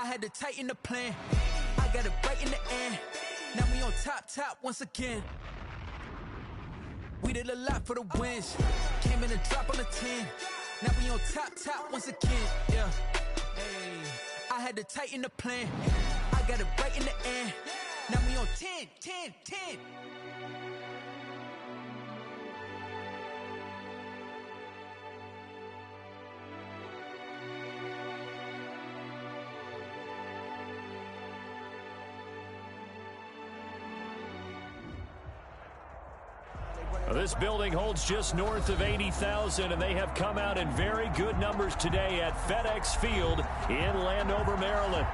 had to tighten the plan. I got it right in the end. Now we on top once again. We did a lot for the wins. Came in and dropped on the 10. Now we on top once again. Yeah. Hey. I had to tighten the plan. I got it right in the end. Now we on 10. This building holds just north of 80,000, and they have come out in very good numbers today at FedEx Field in Landover, Maryland.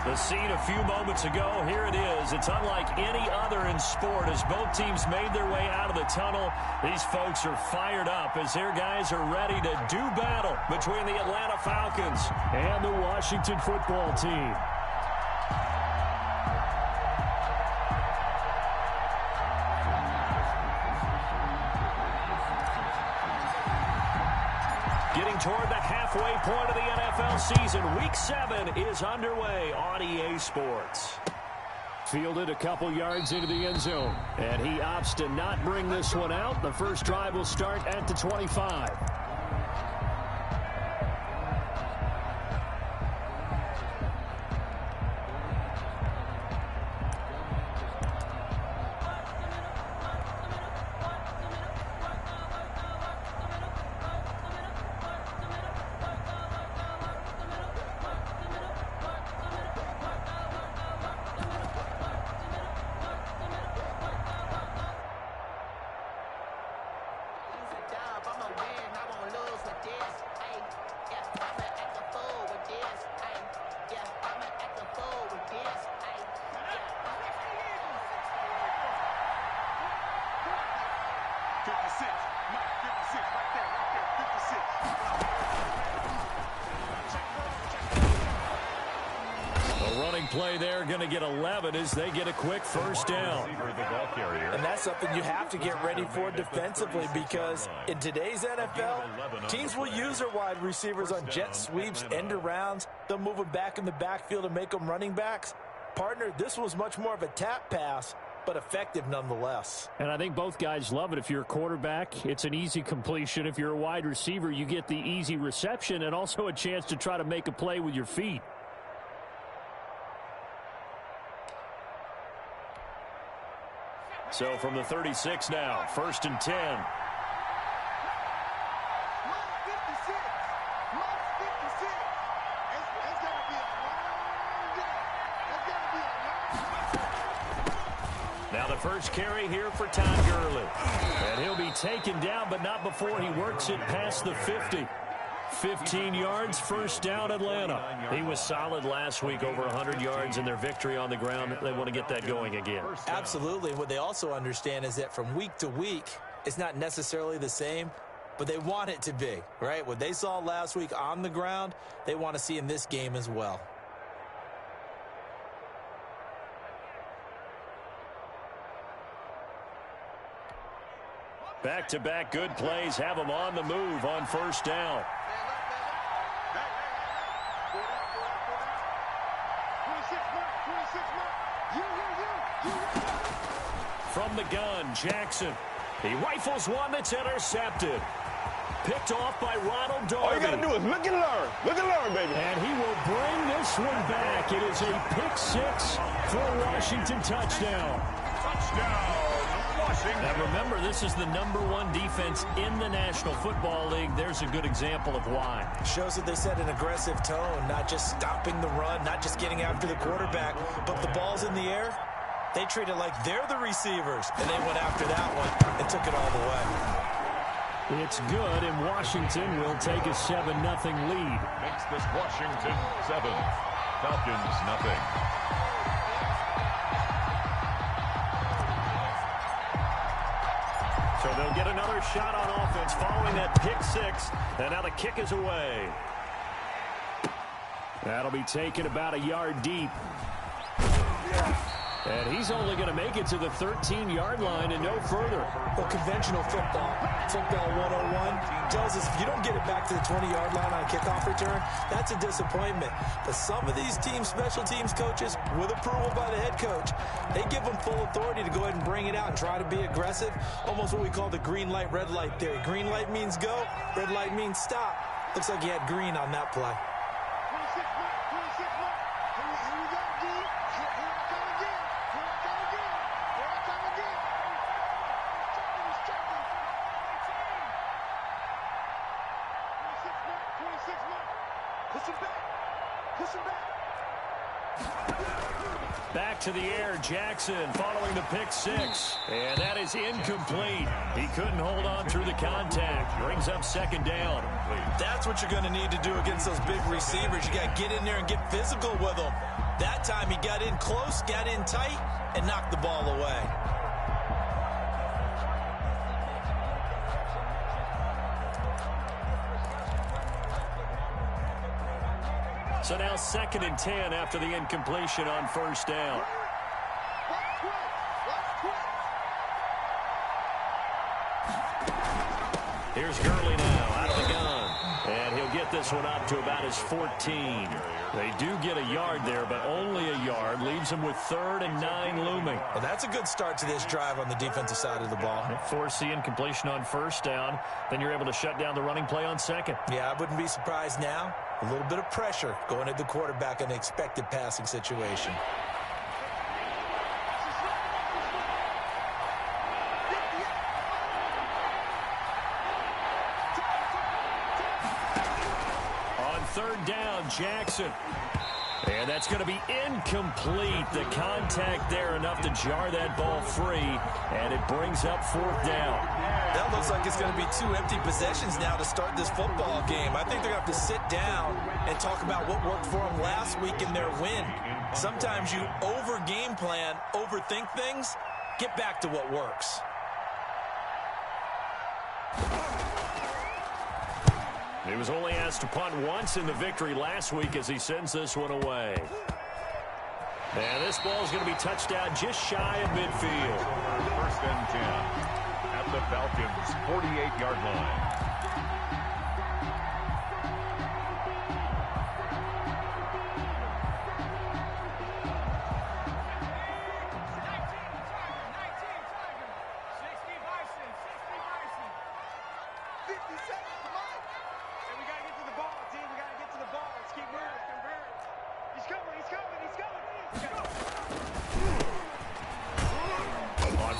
The scene a few moments ago, here it is. It's unlike any other in sport as both teams made their way out of the tunnel. These folks are fired up as their guys are ready to do battle between the Atlanta Falcons and the Washington football team. Getting toward the halfway point of the NFL season, Week 7 is underway on EA Sports. Fielded a couple yards into the end zone, and he opts to not bring this one out. The first drive will start at the 25. Play there, going to get 11 as they get a quick first down. And that's something you have to get ready for defensively, because in today's NFL, teams will use their wide receivers on jet sweeps, end arounds. They'll move them back in the backfield and make them running backs. Partner, this was much more of a tap pass, but effective nonetheless. And I think both guys love it. If you're a quarterback, it's an easy completion. If you're a wide receiver, you get the easy reception and also a chance to try to make a play with your feet. So from the 36 now, 1st and 10. Now the first carry here for Todd Gurley. And he'll be taken down, but not before he works it past the 50. 15 yards, first down, Atlanta. He was solid last week, over 100 yards in their victory on the ground. They want to get that going again. Absolutely. What they also understand is that from week to week, it's not necessarily the same, but they want it to be, right? What they saw last week on the ground, they want to see in this game as well. Back-to-back good plays have them on the move on first down. From the gun, Jackson. He rifles one that's intercepted. Picked off by Ronald Darby. All you got to do is look and learn. Look and learn, baby. And he will bring this one back. It is a pick-6 for a Washington touchdown. Touchdown, Washington. And remember, this is the #1 defense in the National Football League. There's a good example of why. Shows that they set an aggressive tone, not just stopping the run, not just getting after the quarterback, but the ball's in the air. They treat it like they're the receivers, and they went after that one and took it all the way. It's good, and Washington will take a 7-0 lead. Makes this Washington 7, Falcons 0. So they'll get another shot on offense following that pick-6, and now the kick is away. That'll be taken about a yard deep. And he's only going to make it to the 13-yard line and no further. Well, conventional football 101, tells us if you don't get it back to the 20-yard line on a kickoff return, that's a disappointment. But some of these special teams coaches, with approval by the head coach, they give them full authority to go ahead and bring it out and try to be aggressive, almost what we call the green light, red light theory. Green light means go, red light means stop. Looks like he had green on that play. Back to the air, Jackson following the pick six. And that is incomplete. He couldn't hold on through the contact. Brings up second down. That's what you're going to need to do against those big receivers. You got to get in there and get physical with them. That time he got in close, got in tight, and knocked the ball away. So now 2nd and 10 after the incompletion on first down. Here's Gurley now out of the gun. And he'll get this one up to about his 14. They do get a yard there, but only a yard. Leaves them with 3rd and 9 looming. Well, that's a good start to this drive on the defensive side of the ball. Force the incompletion on first down. Then you're able to shut down the running play on second. Yeah, I wouldn't be surprised now. A little bit of pressure going at the quarterback in an expected passing situation. On 3rd down, Jackson. And that's going to be incomplete. The contact there enough to jar that ball free. And it brings up 4th down. That looks like it's going to be 2 empty possessions now to start this football game. I think they're going to have to sit down and talk about what worked for them last week in their win. Sometimes you over-game plan, overthink things, get back to what works. He was only asked to punt once in the victory last week as he sends this one away. And this ball is going to be touched down just shy of midfield. 1st and 10 at the Falcons' 48-yard line.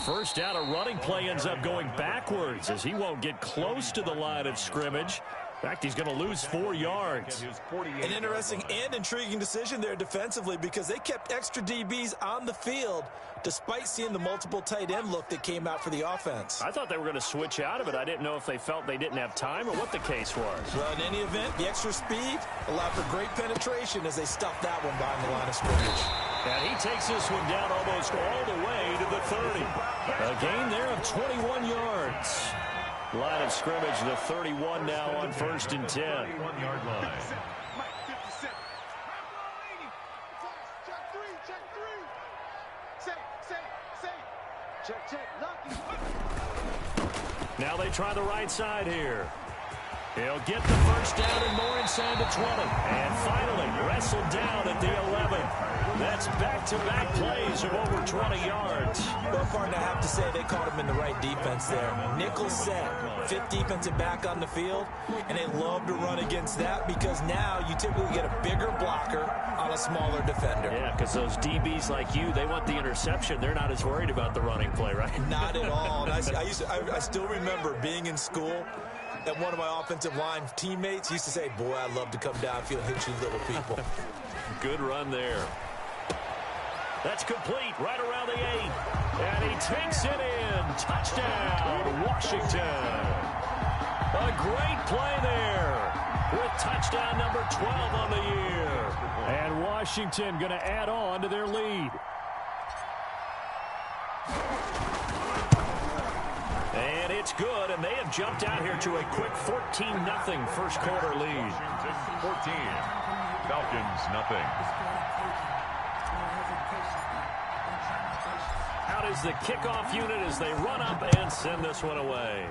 First down, a running play ends up going backwards as he won't get close to the line of scrimmage. In fact, he's going to lose 4 yards. An interesting and intriguing decision there defensively because they kept extra DBs on the field despite seeing the multiple tight end look that came out for the offense. I thought they were going to switch out of it. I didn't know if they felt they didn't have time or what the case was. Well, in any event, the extra speed allowed for great penetration as they stuffed that one behind the line of scrimmage. And he takes this one down almost all the way to the 30. A gain there of 21 yards. Line of scrimmage, the 31 now on 1st and 10. 1-yard line. Now they try the right side here. He'll get the first down and more inside the 20. And finally wrestled down at the 11. That's back-to-back plays of over 20 yards. Well, partner, I have to say they caught him in the right defense there. Nickel set, 5th defensive back on the field, and they love to run against that because now you typically get a bigger blocker on a smaller defender. Yeah, because those DBs like you, they want the interception. They're not as worried about the running play, right? Not at all. And I still remember being in school, and one of my offensive line teammates used to say, boy, I'd love to come downfield and hit you little people. Good run there. That's complete right around the 8. And he takes it in. Touchdown, Washington. A great play there with touchdown number 12 on the year. And Washington going to add on to their lead. And it's good, and they have jumped out here to a quick 14-0 first quarter lead. Washington 14, Falcons nothing. Out is the kickoff unit as they run up and send this one away.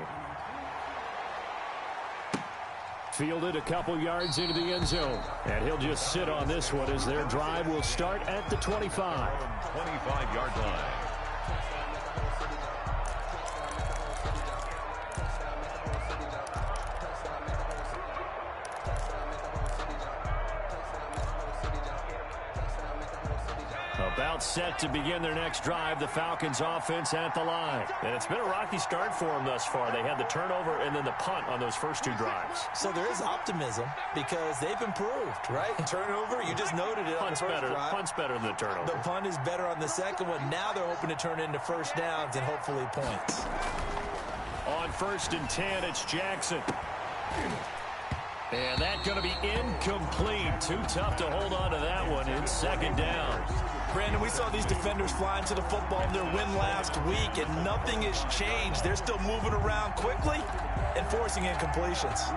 Fielded a couple yards into the end zone. And he'll just sit on this one as their drive will start at the 25. 25-yard line. About set to begin their next drive, the Falcons offense at the line. And it's been a rocky start for them thus far. They had the turnover and then the punt on those first two drives. So there is optimism because they've improved, right? Turnover, you just noted it on the first drive. Punt's better than the turnover. The punt is better on the second one. Now they're hoping to turn it into first downs and hopefully points. On 1st and 10, it's Jackson. And that's going to be incomplete. Too tough to hold on to that one in 2nd down. Brandon, we saw these defenders fly into the football in their win last week, and nothing has changed. They're still moving around quickly and forcing incompletions.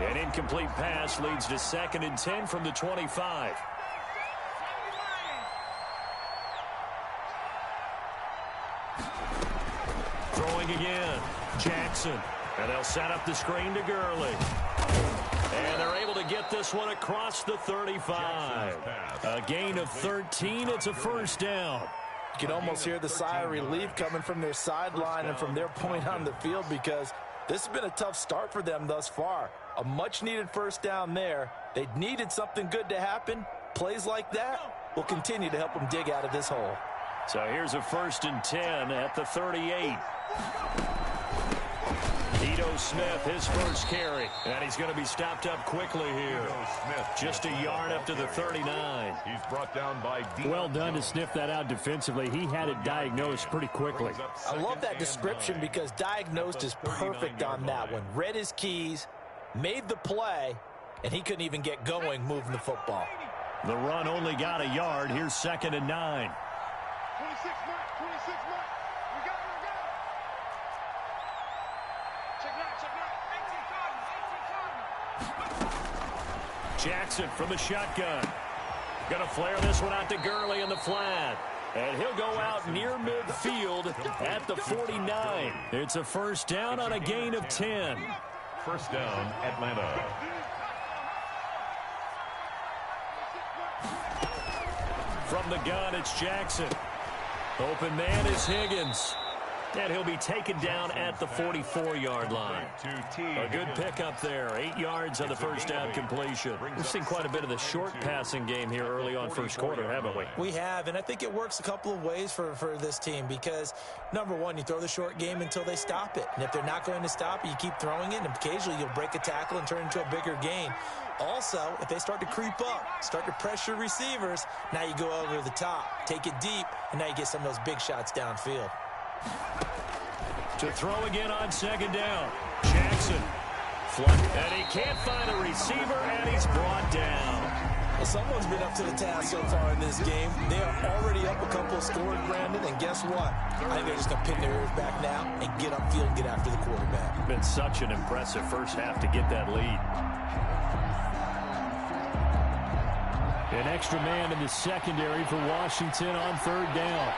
An incomplete pass leads to 2nd and 10 from the 25. Throwing again, Jackson. And they'll set up the screen to Gurley. And they're able to get this one across the 35. A gain of 13. It's a first down. You can almost hear the sigh of relief coming from their sideline and from their point on the field because this has been a tough start for them thus far. A much-needed first down there. They needed something good to happen. Plays like that will continue to help them dig out of this hole. So here's a 1st and 10 at the 38. Ito Smith, his first carry. And he's going to be stopped up quickly here. Just a yard up to the 39. He's brought down by well done to sniff that out defensively. He had it diagnosed pretty quickly. I love that description because diagnosed is perfect on that one. Read his keys, made the play, and he couldn't even get going moving the football. The run only got a yard. Here's 2nd and 9. 26 mark, 26 mark. We got it, Check it out, check it out. 18 Cardinals. Jackson from the shotgun. Going to flare this one out to Gurley in the flat. And he'll go out near midfield at the 49. It's a first down on a gain of 10. First down, Atlanta. From the gun, it's Jackson. Open man is Higgins. And he'll be taken down at the 44-yard line. A good pickup there. 8 yards on the first down completion. We've seen quite a bit of the short passing game here early on first quarter, haven't we? We have, and I think it works a couple of ways for this team because, number one, you throw the short game until they stop it. And if they're not going to stop it, you keep throwing it, and occasionally you'll break a tackle and turn into a bigger gain. Also, if they start to creep up, start to pressure receivers, now you go over the top, take it deep, and now you get some of those big shots downfield. To throw again on 2nd down. Jackson. And he can't find a receiver, and he's brought down. Well, someone's been up to the task so far in this game. They are already up a couple of scores, Brandon, and guess what? I think they're just going to pin their ears back now and get upfield and get after the quarterback. Been such an impressive first half to get that lead. An extra man in the secondary for Washington on 3rd down.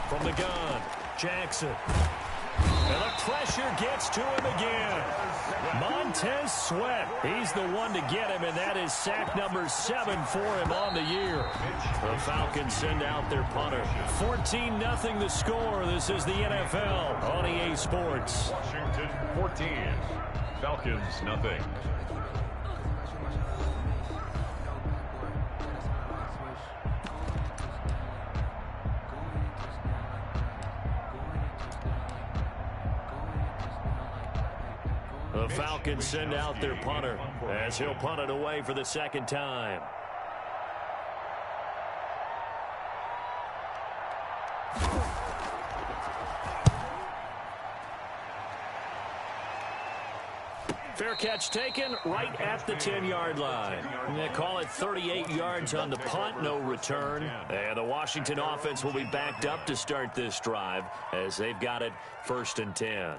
From the gun, Jackson. And the pressure gets to him again. Montez Sweat. He's the one to get him, and that is sack number 7 for him on the year. The Falcons send out their punter. 14-0 the score. This is the NFL on EA Sports. Washington 14. Falcons nothing. The Falcons send out their punter as he'll punt it away for the 2nd time. Fair catch taken right at the 10-yard line. They call it 38 yards on the punt, no return. And the Washington offense will be backed up to start this drive as they've got it 1st and 10.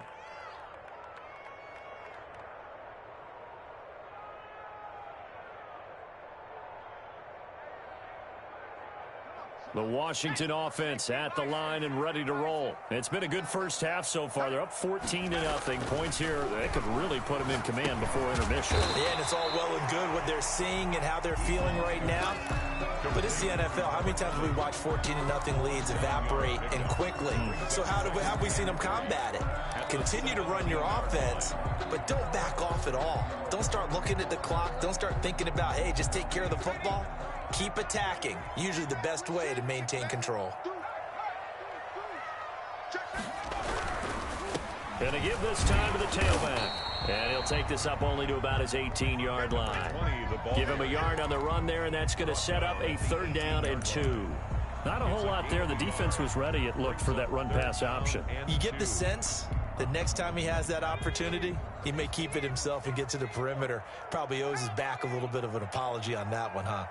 The Washington offense at the line and ready to roll. It's been a good first half so far. They're up 14-0. Points here, they could really put them in command before intermission. Yeah, and it's all well and good what they're seeing and how they're feeling right now. But it's the NFL. How many times have we watched 14-0 leads evaporate and quickly? So how have we seen them combat it? Continue to run your offense, but don't back off at all. Don't start looking at the clock. Don't start thinking about, hey, just take care of the football. Keep attacking. Usually the best way to maintain control. Going to give this time to the tailback. And he'll take this up only to about his 18-yard line. Give him a yard on the run there, and that's going to set up a 3rd down and 2. Not a whole lot there. The defense was ready, it looked, for that run-pass option. You get the sense that next time he has that opportunity, he may keep it himself and get to the perimeter. Probably owes his back a little bit of an apology on that one, huh?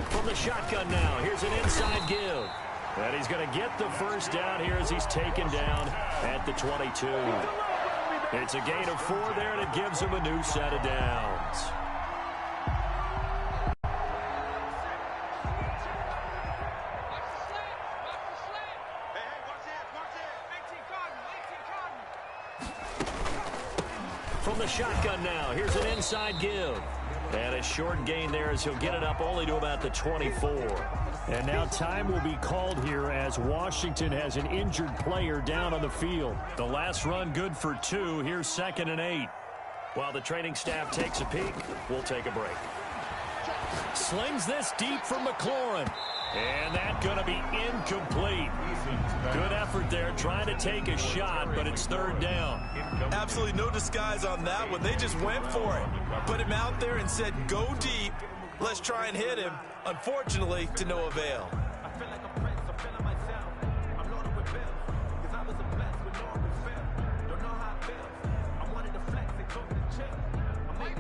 From the shotgun now, here's an inside give. And he's going to get the 1st down here as he's taken down at the 22. It's a gain of 4 there, and it gives him a new set of downs. From the shotgun now, here's an inside give. And a short gain there as he'll get it up only to about the 24. And now time will be called here as Washington has an injured player down on the field. The last run good for 2. Here's 2nd and 8. While the training staff takes a peek, we'll take a break. Slings this deep from McLaurin. And that's going to be incomplete. Good effort there trying to take a shot, but it's 3rd down. Absolutely no disguise on that one. They just went for it. Put him out there and said, go deep. Let's try and hit him. Unfortunately, to no avail.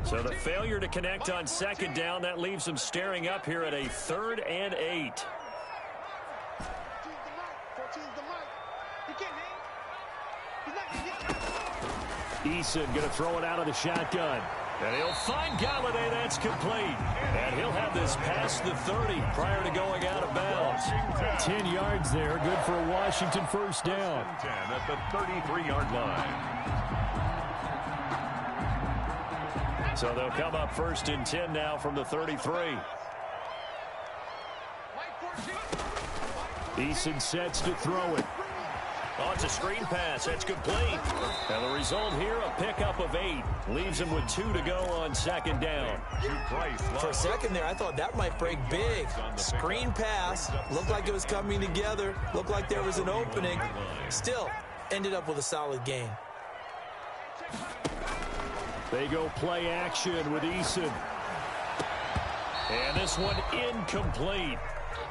So the failure to connect on 2nd down, that leaves them staring up here at a 3rd and 8. Eason going to throw it out of the shotgun. And he'll find Galladay. That's complete. And he'll have this past the 30 prior to going out of bounds. 10 yards there. Good for a Washington 1st down. 10 at the 33-yard line. So they'll come up 1st and 10 now from the 33. Eason sets to throw it. Oh, it's a screen pass. That's complete. And the result here, a pickup of 8. Leaves him with 2 to go on 2nd down. For a second there, I thought that might break big. Screen pass. Looked like it was coming together. Looked like there was an opening. Still, ended up with a solid gain. They go play action with Eason. And this one incomplete.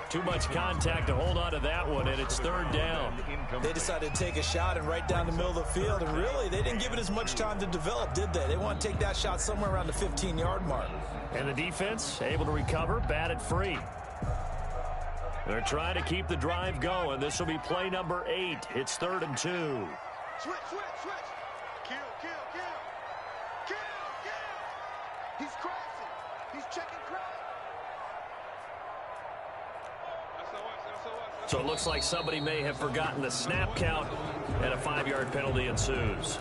Too much contact to hold on to that one, and it's 3rd down. They decided to take a shot and right down the middle of the field, and really, they didn't give it as much time to develop, did they? They want to take that shot somewhere around the 15-yard mark. And the defense able to recover, bat it free. They're trying to keep the drive going. This will be play number 8. It's 3rd and 2. Switch. Kill. He's crossing. He's checking crowd. So it looks like somebody may have forgotten the snap count, and a 5-yard penalty ensues.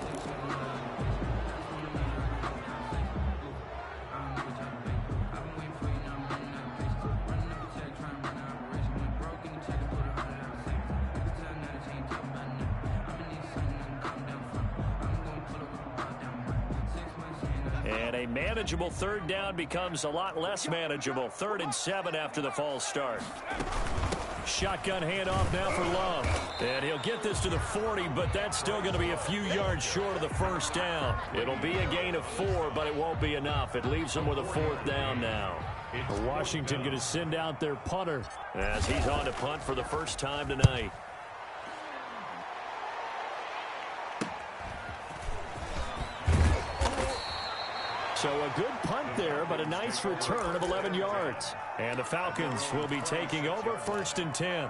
And a manageable 3rd down becomes a lot less manageable. 3rd and 7 after the false start. Shotgun handoff now for Love. And he'll get this to the 40, but that's still going to be a few yards short of the 1st down. It'll be a gain of 4, but it won't be enough. It leaves them with a 4th down now. Washington going to send out their punter as he's on to punt for the first time tonight. but a nice return of 11 yards. And the Falcons will be taking over 1st and 10.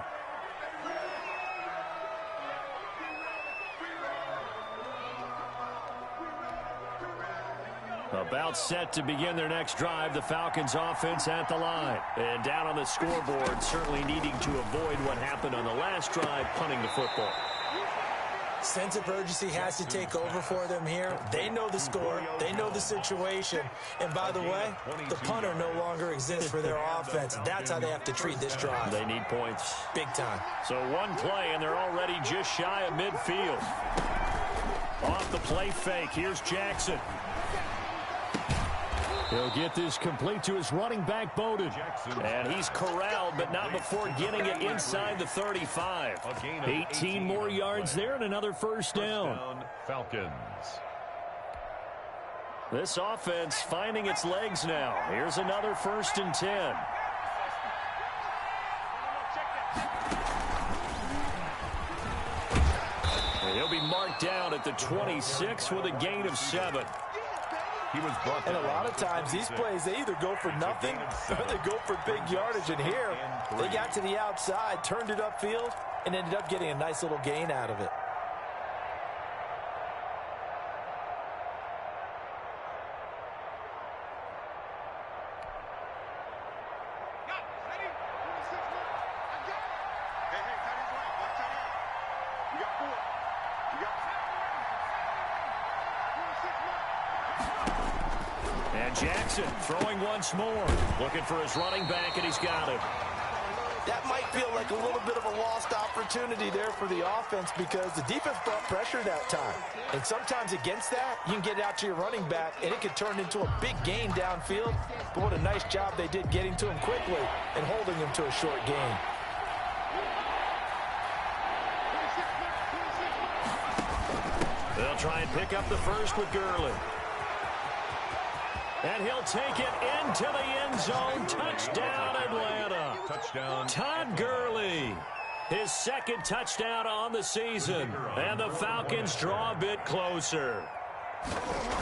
About set to begin their next drive, the Falcons offense at the line. And down on the scoreboard, certainly needing to avoid what happened on the last drive, punting the football. Sense of urgency has to take over for them here. They know the score. They know the situation. And by the way, the punter no longer exists for their offense. That's how they have to treat this drive. They need points. Big time. So one play, and they're already just shy of midfield. Off the play fake, here's Jackson. He'll get this complete to his running back, Bowden. And he's corralled, but not before getting it inside the 35. 18 more yards there and another first down. Falcons. This offense finding its legs now. Here's another 1st and 10. And he'll be marked down at the 26 with a gain of 7. And a lot of times these plays, they either go for nothing or they go for big yardage. And here, they got to the outside, turned it upfield, and ended up getting a nice little gain out of it. Jackson throwing once more. Looking for his running back, and he's got it. That might feel like a little bit of a lost opportunity there for the offense because the defense brought pressure that time. And sometimes against that, you can get it out to your running back, and it could turn into a big gain downfield. But what a nice job they did getting to him quickly and holding him to a short gain. They'll try and pick up the first with Gurley. And he'll take it into the end zone. Touchdown, Atlanta. Touchdown. Todd Gurley. His 2nd touchdown on the season. And the Falcons draw a bit closer.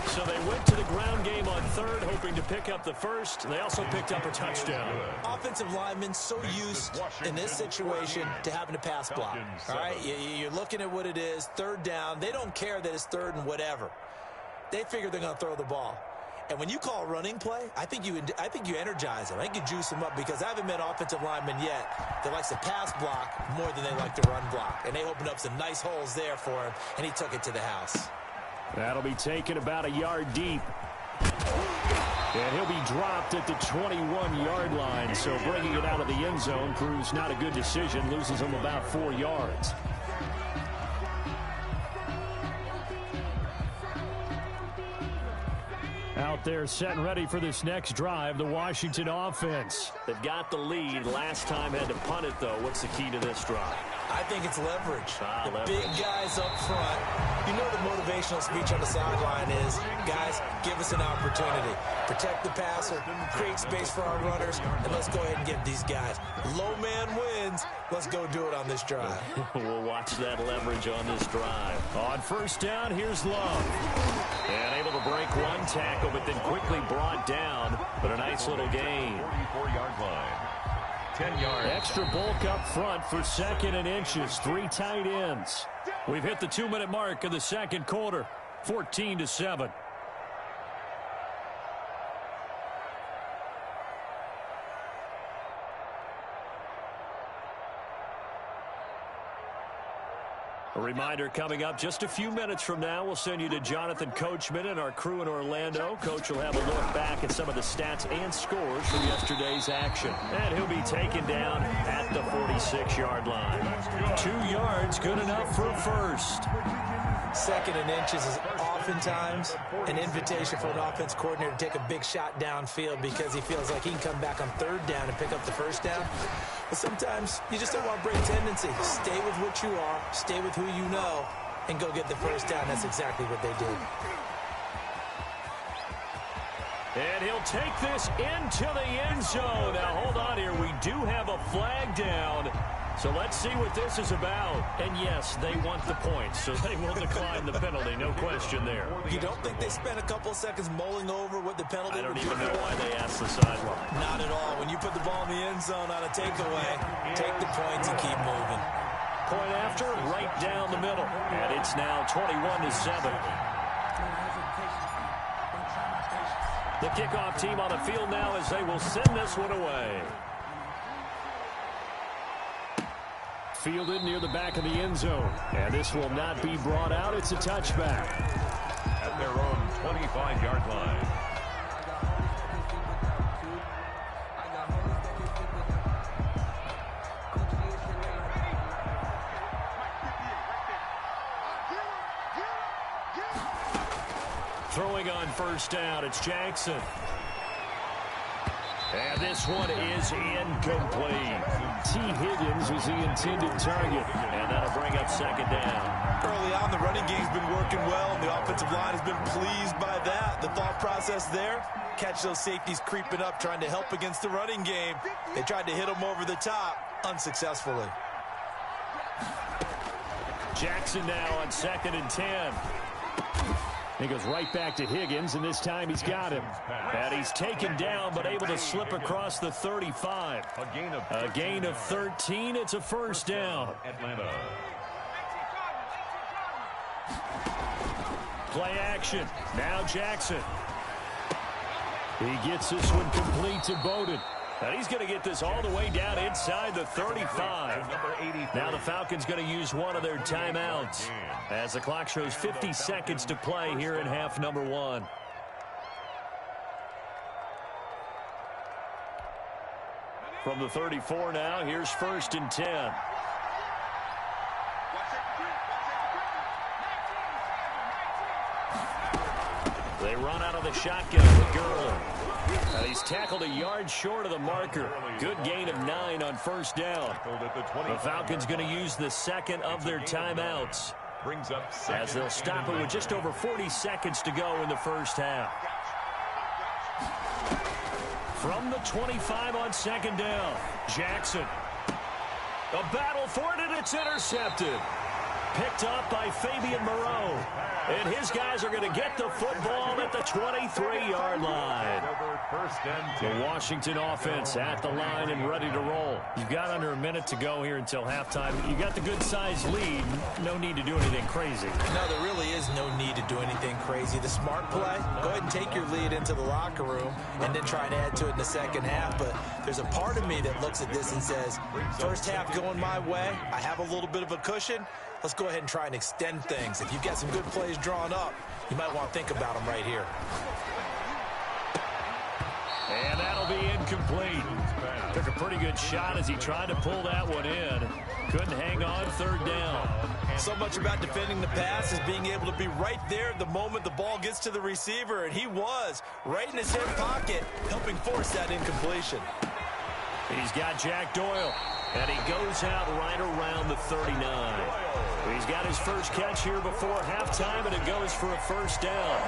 So they went to the ground game on 3rd, hoping to pick up the first. They also picked up a touchdown. Offensive linemen so used in this situation to having to pass block. All right, you're looking at what it is, 3rd down. They don't care that it's 3rd and whatever. They figure they're going to throw the ball. And when you call a running play, I think you energize them. I think you juice them up because I haven't met offensive linemen yet that likes to pass block more than they like to run block. And they opened up some nice holes there for him, and he took it to the house. That'll be taken about a yard deep. And he'll be dropped at the 21-yard line. So bringing it out of the end zone proves not a good decision. Loses him about 4 yards. Out there set and ready for this next drive, the Washington offense. They've got the lead. Last time had to punt it, though. What's the key to this drive? I think it's leverage. Leverage. Big guys up front. You know the motivational speech on the sideline is, guys, give us an opportunity. Protect the passer, create space for our runners, and let's go ahead and get these guys. Low man wins. Let's go do it on this drive. We'll watch that leverage on this drive. On 1st down, here's Love. And able to break one tackle, but then quickly brought down. But a nice little gain. 44-yard line. 10 yards. Extra bulk up front for 2nd and inches. 3 tight ends. We've hit the 2-minute mark of the 2nd quarter. 14-7. A reminder coming up just a few minutes from now, we'll send you to Jonathan Coachman and our crew in Orlando. Coach will have a look back at some of the stats and scores from yesterday's action. And he'll be taken down at the 46-yard line. 2 yards, good enough for a first. 2nd and inches is oftentimes an invitation for an offense coordinator to take a big shot downfield because he feels like he can come back on 3rd down and pick up the first down. But sometimes you just don't want to break tendency. Stay with what you are, stay with who you know, and go get the first down. That's exactly what they did. And he'll take this into the end zone. Now, hold on here. We do have a flag down. So let's see what this is about. And yes, they want the points, so they will decline the penalty. No question there. You don't think they spent a couple of seconds mulling over what the penalty I don't would even be? know why they asked the sideline. Not at all. When you put the ball in the end zone on a takeaway, take the points and keep moving. Point after, right down the middle. And it's now 21-7. The kickoff team on the field now as they will send this one away. Fielded near the back of the end zone. And this will not be brought out. It's a touchback. At their own 25-yard line. Throwing on first down, it's Jackson. And this one is incomplete. T. Higgins was the intended target, and that'll bring up second down. Early on, the running game's been working well, and the offensive line has been pleased by that. The thought process there, catch those safeties creeping up, trying to help against the running game. They tried to hit them over the top, unsuccessfully. Jackson now on 2nd and 10. He goes right back to Higgins, and this time he's got him. And he's taken down, but able to slip across the 35. A gain of 13. It's a first down. Atlanta. Play action. Now Jackson. He gets this one complete to Bowden. And he's going to get this all the way down inside the 35. Now the Falcons going to use one of their timeouts as the clock shows 50 seconds to play here in half number 1. From the 34 now, here's 1st and 10. They run out of the shotgun with Gurley. And he's tackled a yard short of the marker. Good gain of 9 on first down. The Falcons going to use the second of their timeouts as they'll stop it with just over 40 seconds to go in the first half. From the 25 on second down, Jackson. A battle for it, and it's intercepted. Picked up by Fabian Moreau. And his guys are going to get the football at the 23-yard line. The Washington offense at the line and ready to roll. You've got under a minute to go here until halftime. You got the good-sized lead. No need to do anything crazy. No, there really is no need to do anything crazy. The smart play, go ahead and take your lead into the locker room and then try and add to it in the second half. But there's a part of me that looks at this and says, first half going my way, I have a little bit of a cushion. Let's go ahead and try and extend things. If you've got some good plays drawn up, you might want to think about them right here. And that'll be incomplete. Took a pretty good shot as he tried to pull that one in. Couldn't hang on, third down. So much about defending the pass is being able to be right there the moment the ball gets to the receiver, and he was right in his hip pocket, helping force that incompletion. He's got Jack Doyle, and he goes out right around the 39. He's got his first catch here before halftime, and it goes for a first down.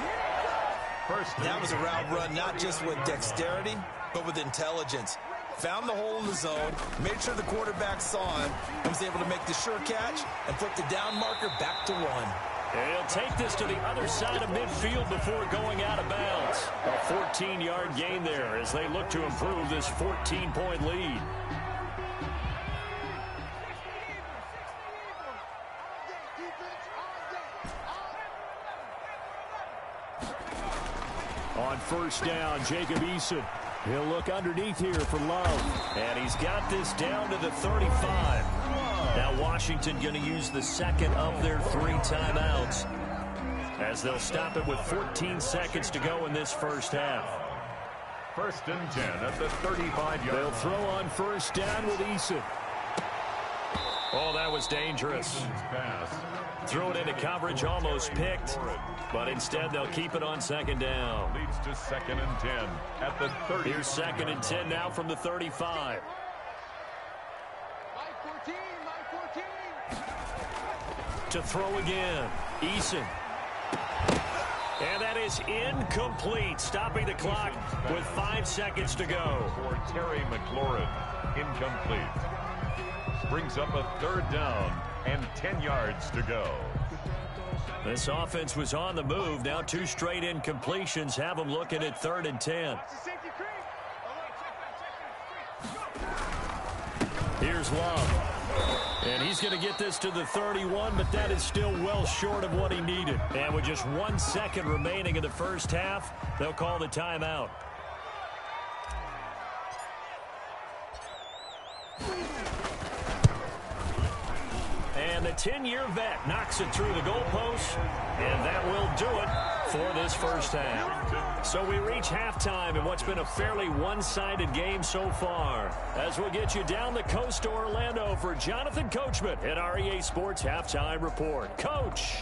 That was a route run not just with dexterity, but with intelligence. Found the hole in the zone, made sure the quarterback saw him, and was able to make the sure catch and flip the down marker back to 1. And he'll take this to the other side of midfield before going out of bounds. A 14-yard gain there as they look to improve this 14-point lead. On first down, Jacob Eason. He'll look underneath here for Love. And he's got this down to the 35. Now Washington going to use the second of their 3 timeouts as they'll stop it with 14 seconds to go in this first half. 1st and 10 at the 35-yard line. They'll throw on first down with Eason. Oh, that was dangerous. Threw it into coverage, almost picked, but instead they'll keep it on second down. Leads to 2nd and 10 at the 30. Here's 2nd and 10 now from the 35. To throw again, Eason. And that is incomplete, stopping the clock with 5 seconds to go. For Terry McLaurin, incomplete. Brings up a 3rd down and 10 yards to go. This offense was on the move. Now 2 straight incompletions have them looking at 3rd and 10. Here's Love. And he's going to get this to the 31, but that is still well short of what he needed. And with just 1 second remaining in the first half, they'll call the timeout. And the 10-year vet knocks it through the goalpost, and that will do it for this first half. So we reach halftime in what's been a fairly one-sided game so far. As we'll get you down the coast to Orlando for Jonathan Coachman at our EA Sports Halftime Report. Coach!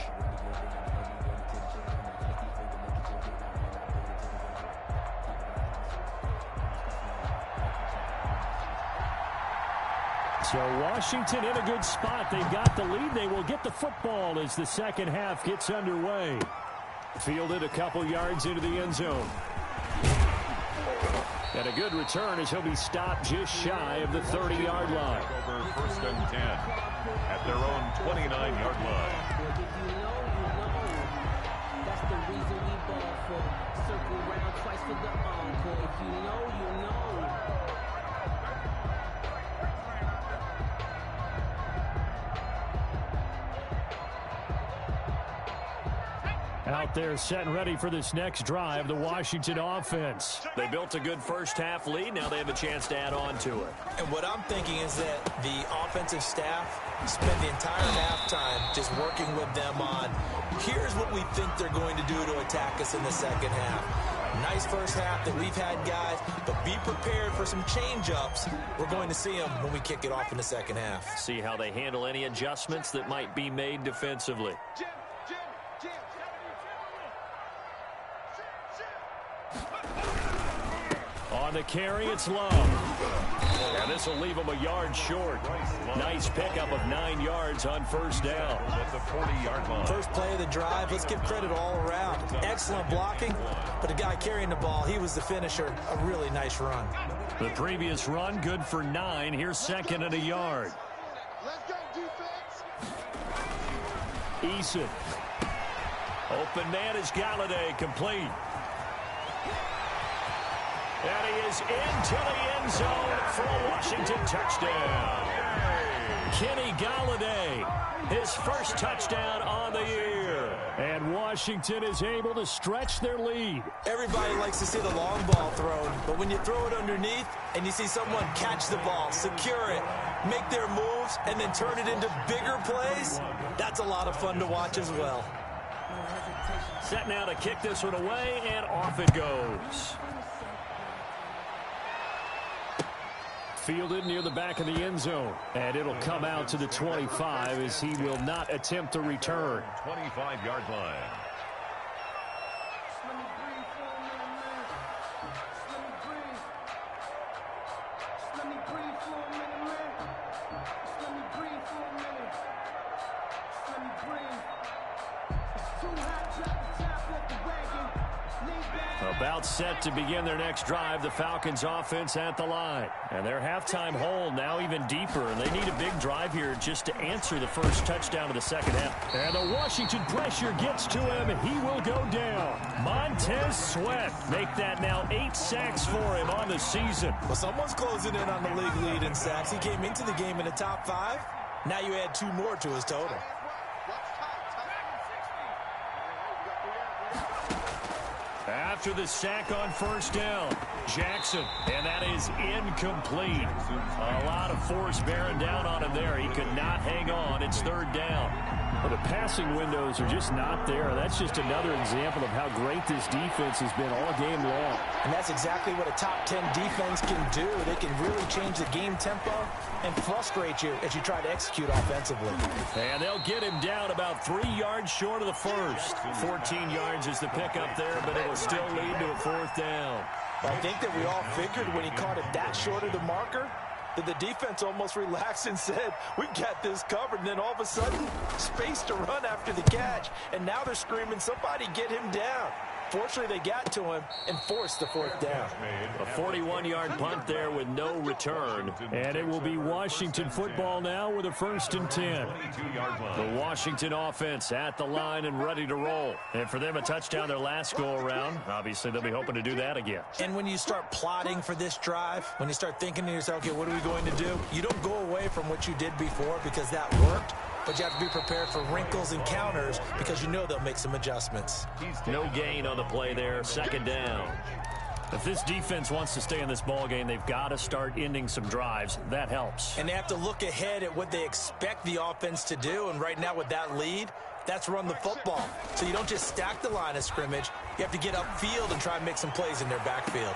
So Washington in a good spot. They've got the lead. They will get the football as the second half gets underway. Fielded a couple yards into the end zone. And a good return as he'll be stopped just shy of the 30-yard line. Over 1st and 10 at their own 29-yard line. That's the reason we ball for. Circle around twice for the encore. If you know, you know. Out there set and ready for this next drive, the Washington offense. They built a good first half lead. Now they have a chance to add on to it. And what I'm thinking is that the offensive staff spent the entire halftime just working with them on, here's what we think they're going to do to attack us in the second half. Nice first half that we've had, guys, but be prepared for some change-ups. We're going to see them when we kick it off in the second half. See how they handle any adjustments that might be made defensively. On the carry, it's Love. And this will leave him a yard short. Nice pickup of 9 yards on first down. At the 40-yard line. First play of the drive, let's give credit all around. Excellent blocking, but the guy carrying the ball, he was the finisher. A really nice run. The previous run, good for 9. Here's 2nd and a yard. Let's go, defense. Eason. Open man is Galladay, complete. And he is into the end zone for a Washington touchdown. Kenny Galladay, his first touchdown on the year. And Washington is able to stretch their lead. Everybody likes to see the long ball thrown, but when you throw it underneath and you see someone catch the ball, secure it, make their moves, and then turn it into bigger plays, that's a lot of fun to watch as well. Set now to kick this one away, and off it goes. Fielded near the back of the end zone. And it'll come out to the 25 as he will not attempt to return. 25-yard line. About set to begin their next drive, the Falcons offense at the line. And their halftime hole now even deeper, and they need a big drive here just to answer the first touchdown of the second half. And the Washington pressure gets to him. He will go down. Montez Sweat make that now 8 sacks for him on the season. Well, someone's closing in on the league lead in sacks. He came into the game in the top 5. Now you add 2 more to his total. After the sack on first down, Jackson, and that is incomplete. A lot of force bearing down on him there. He could not hang on. It's 3rd down. Well, the passing windows are just not there. That's just another example of how great this defense has been all game long. And that's exactly what a top 10 defense can do. They can really change the game tempo and frustrate you as you try to execute offensively. And they'll get him down about 3 yards short of the first. 14 yards is the pickup there, but it'll still lead to a 4th down. I think that we all figured when he caught it that short of the marker, that the defense almost relaxed and said, we got this covered. And then all of a sudden, space to run after the catch. And now they're screaming, somebody get him down. Unfortunately, they got to him and forced the fourth down. A 41-yard punt there with no return. And it will be Washington football now with a 1st and 10. The Washington offense at the line and ready to roll. And for them, a touchdown their last go-around. Obviously, they'll be hoping to do that again. And when you start plotting for this drive, when you start thinking to yourself, okay, what are we going to do? You don't go away from what you did before because that worked. But you have to be prepared for wrinkles and counters because you know they'll make some adjustments. No gain on the play there. 2nd down. If this defense wants to stay in this ball game, they've got to start ending some drives. That helps. And they have to look ahead at what they expect the offense to do. And right now with that lead, that's run the football. So you don't just stack the line of scrimmage. You have to get upfield and try and make some plays in their backfield.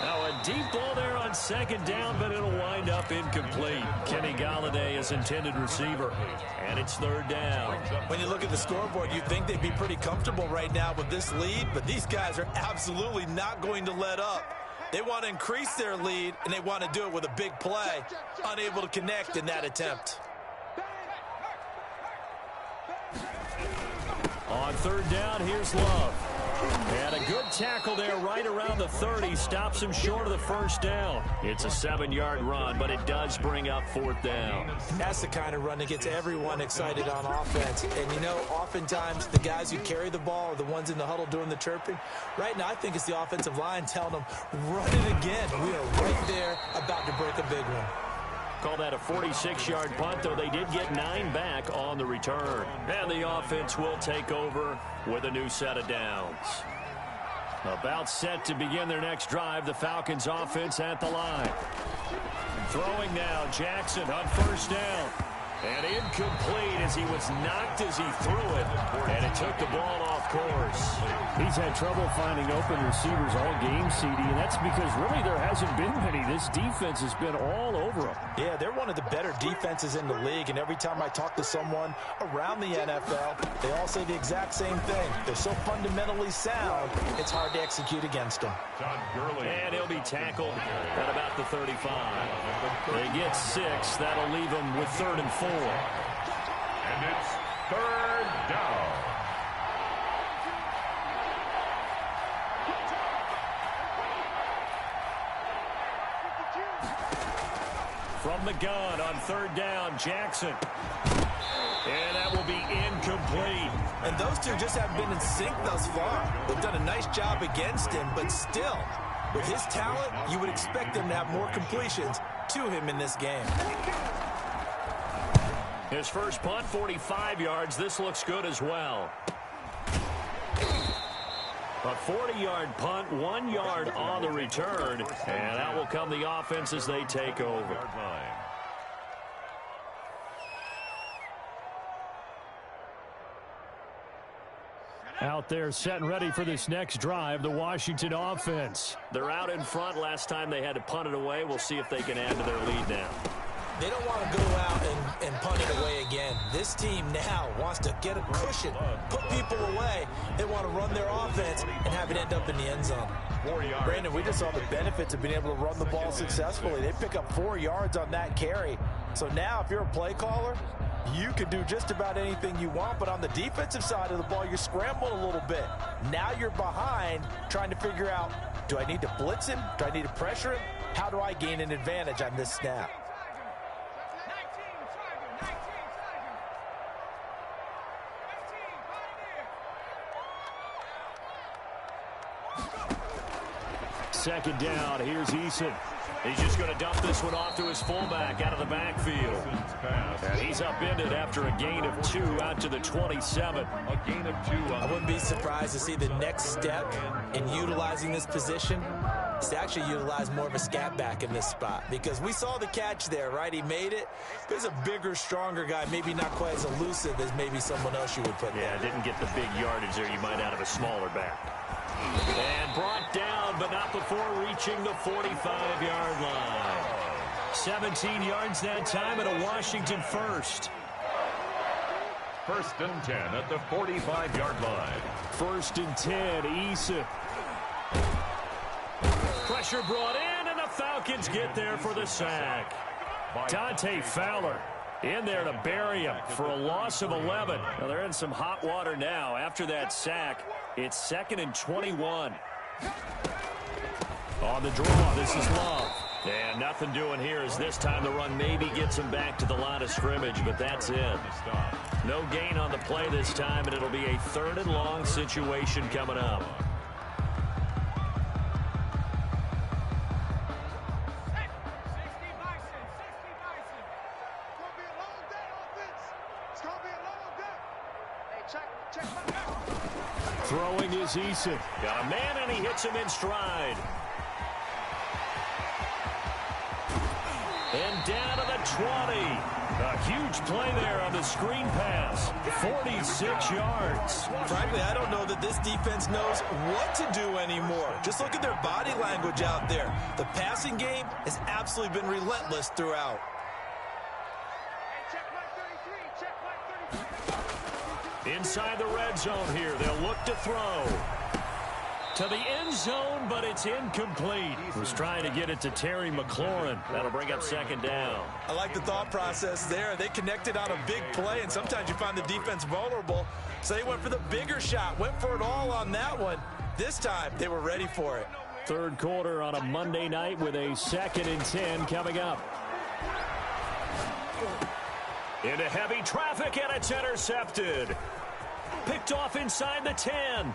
Now a deep ball there on 2nd down, but it'll wind up incomplete. Kenny Galladay is intended receiver, and it's 3rd down. When you look at the scoreboard, you'd think they'd be pretty comfortable right now with this lead, but these guys are absolutely not going to let up. They want to increase their lead, and they want to do it with a big play. Unable to connect in that attempt. On 3rd down, here's Love. And a good tackle there right around the 30. Stops him short of the 1st down. It's a 7-yard run, but it does bring up 4th down. That's the kind of run that gets everyone excited on offense. And, you know, oftentimes the guys who carry the ball are the ones in the huddle doing the chirping. Right now, I think it's the offensive line telling them, run it again. We are right there about to break a big one. Call that a 46-yard punt, though they did get 9 back on the return. And the offense will take over with a new set of downs. About set to begin their next drive, the Falcons offense at the line. Throwing now, Jackson on 1st down. And incomplete as he was knocked as he threw it. And it took the ball off course. He's had trouble finding open receivers all game, CD, and that's because really there hasn't been many. This defense has been all over him. Yeah, they're one of the better defenses in the league, and every time I talk to someone around the NFL, they all say the exact same thing. They're so fundamentally sound, it's hard to execute against them. And he'll be tackled at about the 35. They get 6. That'll leave them with 3rd and 4. And it's 3rd down. From the gun on 3rd down, Jackson. And that will be incomplete. And those two just haven't been in sync thus far. They've done a nice job against him, but still, with his talent, you would expect them to have more completions to him in this game. His first punt, 45 yards. This looks good as well. A 40-yard punt, 1 yard on the return. And that will come the offense as they take over. Out there set and ready for this next drive, the Washington offense. They're out in front. Last time they had to punt it away. We'll see if they can add to their lead now. They don't want to go out and punt it away again. This team now wants to get a cushion, put people away. They want to run their offense and have it end up in the end zone. Brandon, we just saw the benefits of being able to run the ball successfully. They pick up 4 yards on that carry. So now if you're a play caller, you can do just about anything you want, but on the defensive side of the ball, you're scrambling a little bit. Now you're behind trying to figure out, do I need to blitz him? Do I need to pressure him? How do I gain an advantage on this snap? Second down, here's Eason. He's just going to dump this one off to his fullback out of the backfield. And he's upended after a gain of 2 out to the 27. A gain of 2. I wouldn't be surprised to see the next step in utilizing this position is to actually utilize more of a scat back in this spot, because we saw the catch there, right? He made it. There's a bigger, stronger guy, maybe not quite as elusive as maybe someone else you would put there. Yeah, didn't get the big yardage there you might out of a smaller back. And brought down, but not before reaching the 45-yard line. 17 yards that time, and a Washington first. 1st and 10 at the 45-yard line. 1st and 10, Eason. Pressure brought in, and the Falcons get there for the sack. Dante Fowler In there to bury him for a loss of 11. Well, they're in some hot water now. After that sack, it's 2nd and 21. On the draw, this is Love. And nothing doing here as this time the run maybe gets him back to the line of scrimmage, but that's it. No gain on the play this time, and it'll be a 3rd and long situation coming up. Throwing is Eason. Got a man, and he hits him in stride. And down to the 20. A huge play there on the screen pass. 46 yards. Frankly, I don't know that this defense knows what to do anymore. Just look at their body language out there. The passing game has absolutely been relentless throughout. Inside the red zone here. They'll look to throw. To the end zone, but it's incomplete. Was trying to get it to Terry McLaurin. That'll bring up 2nd down. I like the thought process there. They connected on a big play, and sometimes you find the defense vulnerable. So they went for the bigger shot, went for it all on that one. This time, they were ready for it. 3rd quarter on a Monday night with a 2nd and 10 coming up. Into heavy traffic, and it's intercepted. Picked off inside the 10.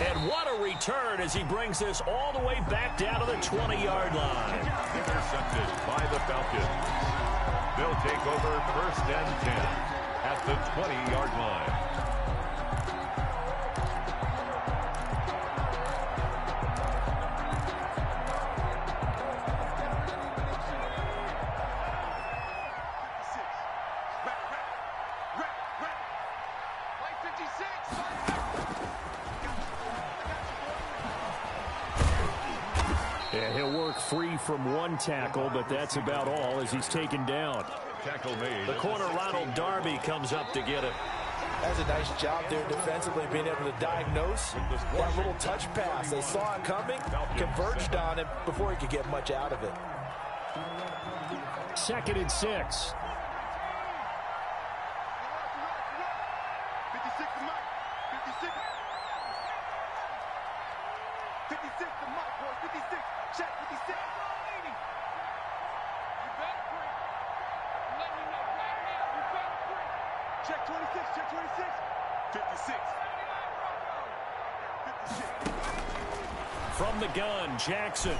And what a return as he brings this all the way back down to the 20-yard line. Intercepted by the Falcons. They'll take over 1st and 10 at the 20-yard line. And he'll work free from one tackle, but that's about all as he's taken down. Tackle made. The corner, Ronald Darby, comes up to get it. That's a nice job there defensively, being able to diagnose that little touch pass. They saw it coming, converged on it before he could get much out of it. 2nd and 6. Check 26, check 26. 56. 56. From the gun, Jackson.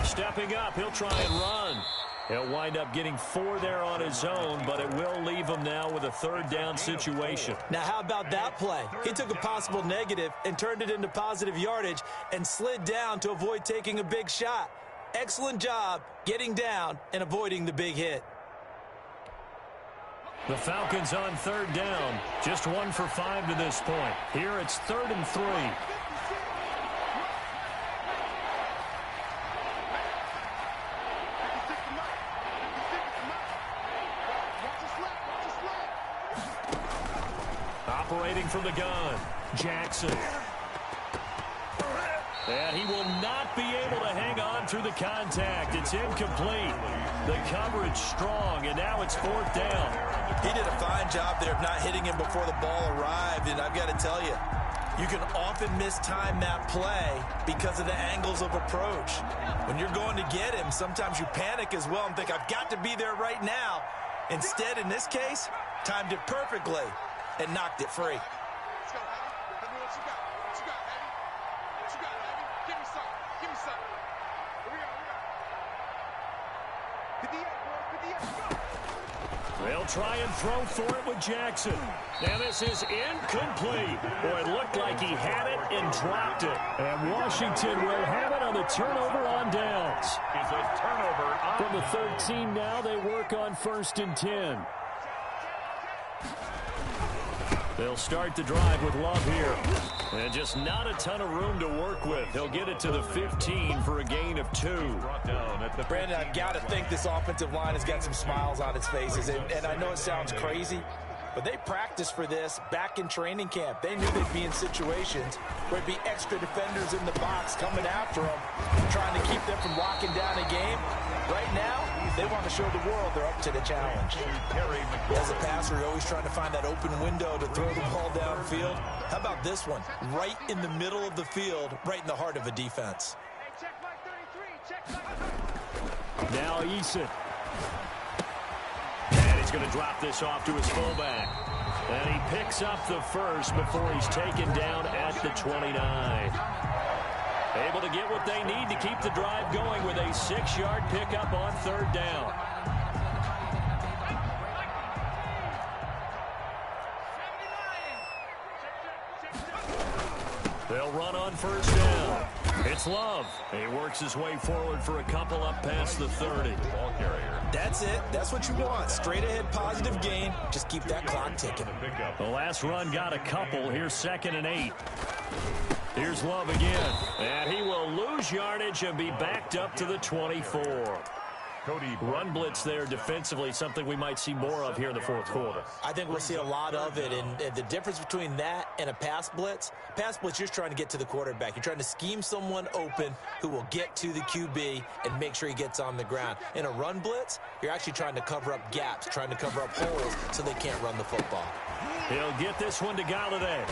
Stepping up, he'll try and run. He'll wind up getting 4 there on his own, but it will leave him now with a 3rd down situation. Now, how about that play? He took a possible negative and turned it into positive yardage and slid down to avoid taking a big shot. Excellent job getting down and avoiding the big hit. The Falcons on 3rd down. Just 1 for 5 to this point. Here it's 3rd and 3. Operating from the gun, Jackson. And he will not be able to hang on through the contact. It's incomplete. The coverage strong, and now it's 4th down. He did a fine job there of not hitting him before the ball arrived, and I've got to tell you, you can often mistime that play because of the angles of approach. When you're going to get him, sometimes you panic as well and think, I've got to be there right now. Instead, in this case, timed it perfectly and knocked it free. Let's go, Heavy. Tell me what you got. What you got, Heavy? What you got, Heavy? Give me something. Give me something. Here we go. 58, boys. 58. Go. They'll try and throw for it with Jackson. And this is incomplete. Boy, it looked like he had it and dropped it. And Washington will have it on the turnover on downs. It's a turnover From the 13 now, they work on 1st and 10. They'll start the drive with Love here. And just not a ton of room to work with. He'll get it to the 15 for a gain of 2. Brandon, I've got to think this offensive line has got some smiles on its faces. And I know it sounds crazy, But they practiced for this back in training camp. They knew they'd be in situations where there'd be extra defenders in the box coming after them, trying to keep them from locking down a game. Right now, they want to show the world they're up to the challenge. As a passer, you're always trying to find that open window to throw the ball downfield. How about this one? Right in the middle of the field, right in the heart of a defense. Now Eason. And he's going to drop this off to his fullback. And he picks up the first before he's taken down at the 29. Able to get what they need to keep the drive going with a 6-yard pickup on 3rd down. They'll run on 1st down. It's Love. He works his way forward for a couple up past the 30. Ball carrier. That's it. That's what you want. Straight ahead positive gain. Just keep that clock ticking. The last run got a couple. Here's 2nd and 8. Here's Love again. And he will lose yardage and be backed up to the 24. Run blitz there defensively, something we might see more of here in the 4th quarter. I think we'll see a lot of it, and the difference between that and a pass blitz, you're just trying to get to the quarterback. You're trying to scheme someone open who will get to the QB and make sure he gets on the ground. In a run blitz, you're actually trying to cover up gaps, trying to cover up holes so they can't run the football. He'll get this one to Galladay.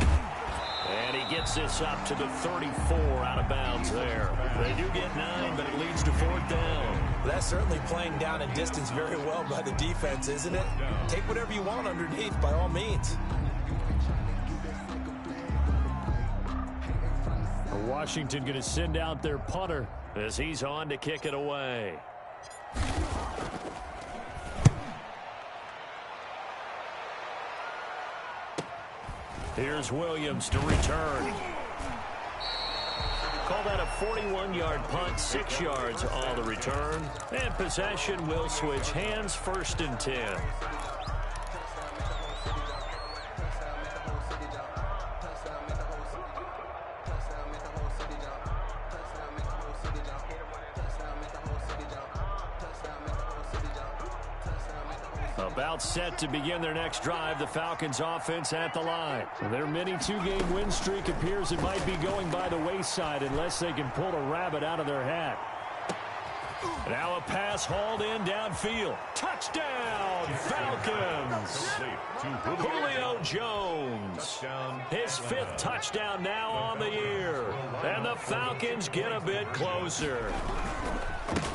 And he gets this up to the 34 out of bounds there. They do get 9, but it leads to 4th down. Well, that's certainly playing down in distance very well by the defense, isn't it? Take whatever you want underneath by all means. Washington going to send out their punter as he's on to kick it away. Here's Williams to return. Call that a 41-yard punt, 6 yards on the return. And possession will switch hands, 1st and 10. About set to begin their next drive, the Falcons offense at the line. Their mini 2-game win streak appears it might be going by the wayside unless they can pull a rabbit out of their hat. Now a pass hauled in downfield. Touchdown, Falcons! Julio Jones. His 5th touchdown now on the year. And the Falcons get a bit closer.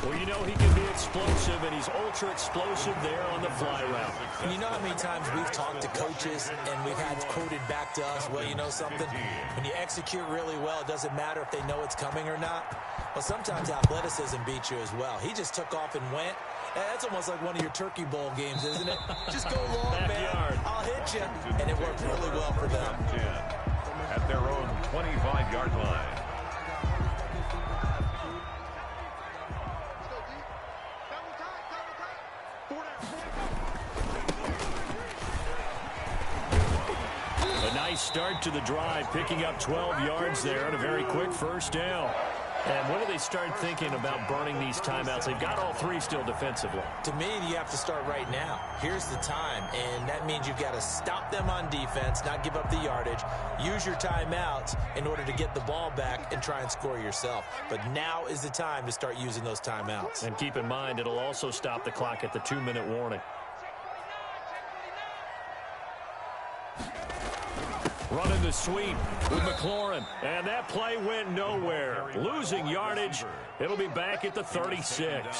Well, you know he can be explosive, and he's ultra-explosive there on the fly route. And you know how many times we've talked to coaches and we've had quoted back to us, well, you know something? When you execute really well, it doesn't matter if they know it's coming or not. Well, sometimes athleticism beats you as well. He just took off and went. That's almost like one of your Turkey Bowl games, isn't it? Just go long, man. I'll hit you. And it worked really well for them. At their own 25-yard line. A nice start to the drive, picking up 12 yards there and a very quick 1st down. And when do they start thinking about burning these timeouts? They've got all 3 still defensively. To me, you have to start right now. Here's the time, and that means you've got to stop them on defense, not give up the yardage, use your timeouts in order to get the ball back and try and score yourself. But now is the time to start using those timeouts. And keep in mind, it'll also stop the clock at the 2-minute warning. Running the sweep with McLaurin. And that play went nowhere. Losing yardage. It'll be back at the 36.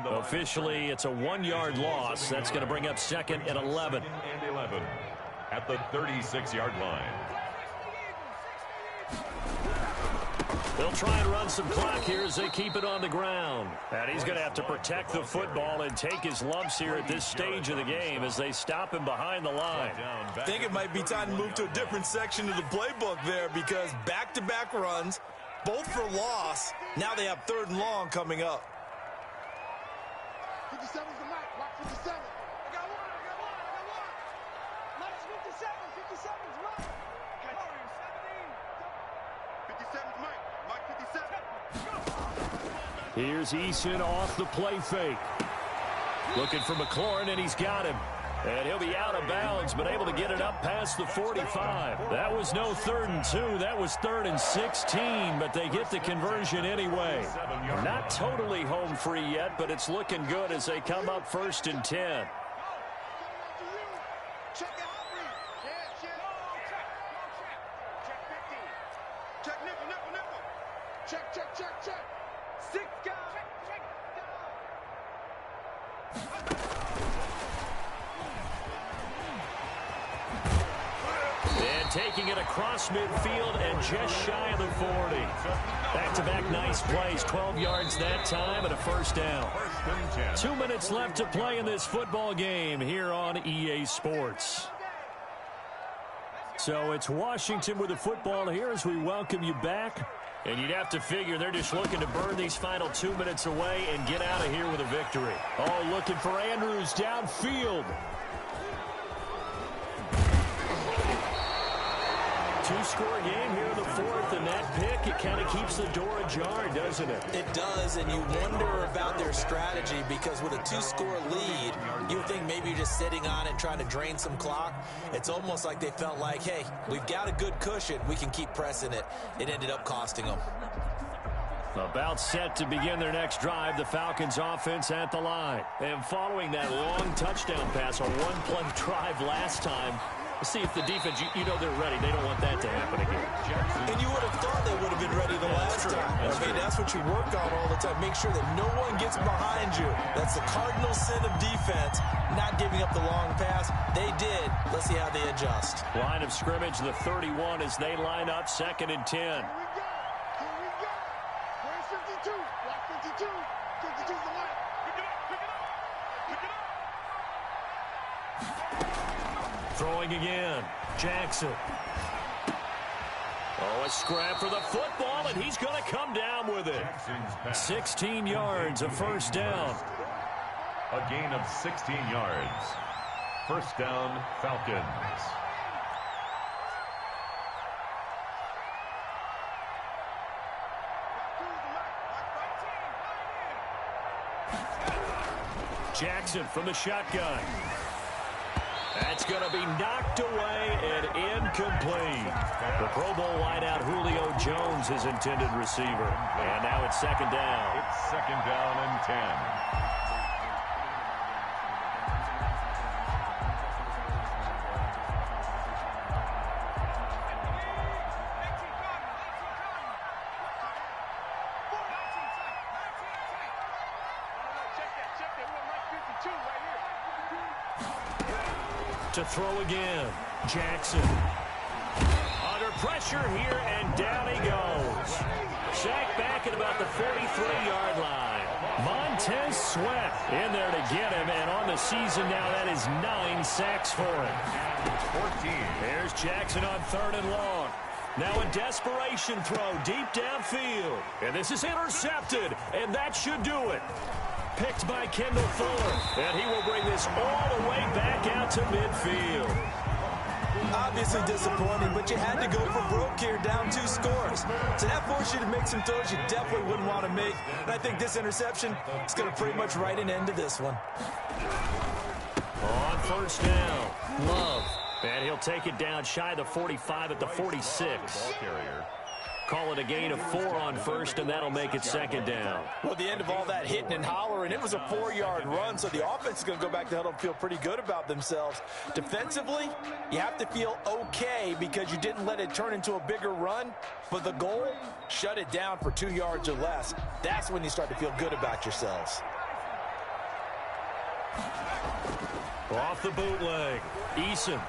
Officially, it's a 1-yard loss. That's going to bring up 2nd and 11. And 11 at the 36-yard line. They'll try and run some clock here as they keep it on the ground. And he's going to have to protect the football and take his lumps here at this stage of the game as they stop him behind the line. I think it might be time to move to a different section of the playbook there because back-to-back runs, both for loss. Now they have 3rd and long coming up. 57's the mic. Watch 57. I got one. Mike's 57. 57's Mike. 57's Mike. Mike 57. Here's Eason off the play fake. Looking for McLaurin, and he's got him. And he'll be out of bounds, but able to get it up past the 45. That was no 3rd and 2. That was 3rd and 16, but they get the conversion anyway. Not totally home free yet, but it's looking good as they come up 1st and 10. Taking it across midfield and just shy of the 40. Back-to-back nice plays, 12 yards that time and a 1st down. 2 minutes left to play in this football game here on EA Sports. So it's Washington with the football here as we welcome you back. And you'd have to figure they're just looking to burn these final 2 minutes away and get out of here with a victory. Oh, looking for Andrews downfield. Two-score game here in the 4th, and that pick, it kind of keeps the door ajar, doesn't it? It does, and you wonder about their strategy because with a 2-score lead, you would think maybe you're just sitting on it trying to drain some clock. It's almost like they felt like, hey, we've got a good cushion. We can keep pressing it. It ended up costing them. About set to begin their next drive, the Falcons offense at the line. And following that long touchdown pass on one-play drive last time, see if the defense, you know they're ready. They don't want that to happen again. And you would have thought they would have been ready the last time. That's what you work on all the time. Make sure that no one gets behind you. That's the cardinal sin of defense, not giving up the long pass. They did. Let's see how they adjust. Line of scrimmage, the 31 as they line up 2nd and 10. Here we go. Where's 52? Block 52. 52's the line. Pick it up. Pick it up. Throwing again. Jackson. Oh, a scrap for the football, and he's going to come down with it. 16 yards, a 1st down. A gain of 16 yards. 1st down, Falcons. Jackson from the shotgun. That's going to be knocked away and incomplete. The Pro Bowl wideout Julio Jones is intended receiver. And now it's 2nd down. It's 2nd down and 10. To throw again. Jackson. Under pressure here, and down he goes. Sacked back at about the 43-yard line. Montez Sweat in there to get him, and on the season now, that is 9 sacks for him. 14. Here's Jackson on 3rd and long. Now a desperation throw deep downfield. And this is intercepted, and that should do it. Picked by Kendall Fuller, and he will bring this all the way back out to midfield. Obviously disappointing, but you had to go for broke here, down 2 scores. So that forced you to make some throws you definitely wouldn't want to make. And I think this interception is going to pretty much write an end to this one. On 1st down, Love. And he'll take it down shy of the 45 at the 46. Ball carrier. Call it a gain of 4 on 1st, and that'll make it 2nd down. Well, at the end of all that hitting and hollering, it was a 4-yard run, so the offense is going to go back to huddle and feel pretty good about themselves. Defensively, you have to feel okay because you didn't let it turn into a bigger run, but the goal, shut it down for 2 yards or less. That's when you start to feel good about yourselves. Off the bootleg, Eason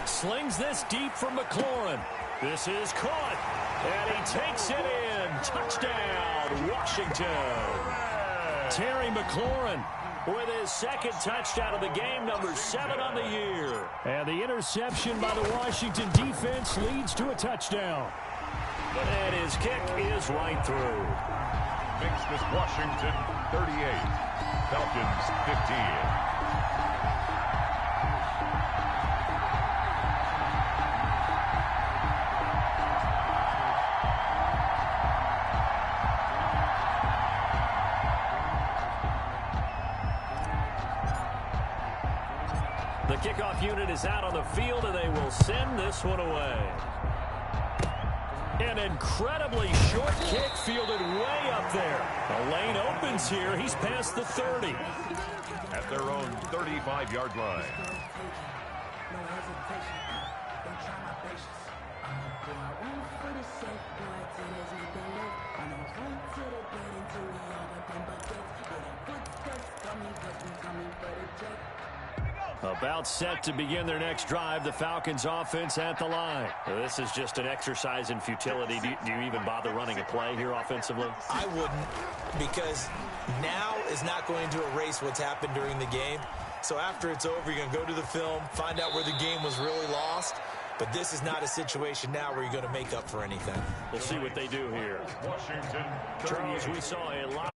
slings this deep from McLaurin. This is caught, and he takes it in. Touchdown, Washington. Terry McLaurin with his 2nd touchdown of the game, number 7 on the year. And the interception by the Washington defense leads to a touchdown. And his kick is right through. Makes this Washington 38, Falcons 15. The kickoff unit is out on the field, and they will send this one away. An incredibly short kick fielded way up there. The lane opens here. He's past the 30. At their own 35-yard line. About set to begin their next drive, the Falcons offense at the line. This is just an exercise in futility. Do you even bother running a play here offensively? I wouldn't, because now is not going to erase what's happened during the game. So after it's over, you're going to go to the film, find out where the game was really lost. But this is not a situation now where you're going to make up for anything. We'll see what they do here. Washington, Charles, we saw a lot.